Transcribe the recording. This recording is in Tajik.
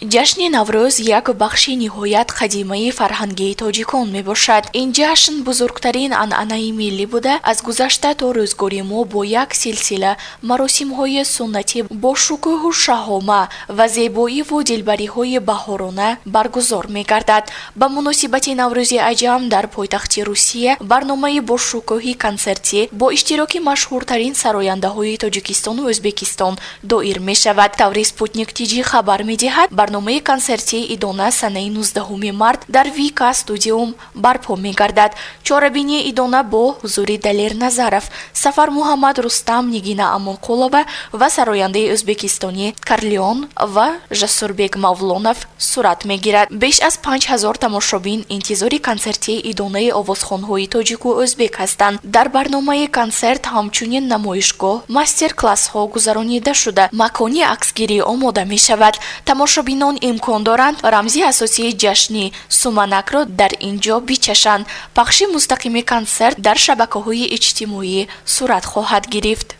ҷашни Наврӯз як бахши ниҳоят қадимаи фарҳангии тоҷикон мебошад. Ин ҷашн бузургтарин анъанаи миллӣ буда, аз гузашта то рӯзгори мо бо як силсила маросимҳои суннатӣ бо шукӯҳу шаҳома ва зебоиву дилбариҳои баҳорона баргузор мегардад. Ба муносибати Наврӯзи аҷам дар пойтахти Русия барномаи бошукӯҳи консертӣ бо иштироки машҳуртарин сарояндаҳои Тоҷикистону Ӯзбекистон доир мешавад. Таври Спутник TG хабар медиҳад, барномаи консерти Идона санаи 19 март дар Вика студиум барпо мегардад. Чорабинии Идона бо ҳузури Далер Назаров, Сафар Муҳаммад Рустам, Нигина Амонқулова ва сарояндаи ӯзбекистонӣ Карлион ва Жасурбек Мавлонов сурат мегирад. Беш аз 5000 тамошобин интизори консерти Идонаи овозхонҳои тоҷику ӯзбек ҳастанд. Дар барномаи консерт ҳамчунин намоишгоҳ, мастер-классҳо гузаронида шуда, макони аксгирӣ омода мешавад. Тамошобинон имкон доранд рамзи асосии ҷашни Суманакро дар ин ҷо бичашанд. Пахши мустақими консерт дар шабакаҳои иҷтимоӣ сурат хоҳад гирифт.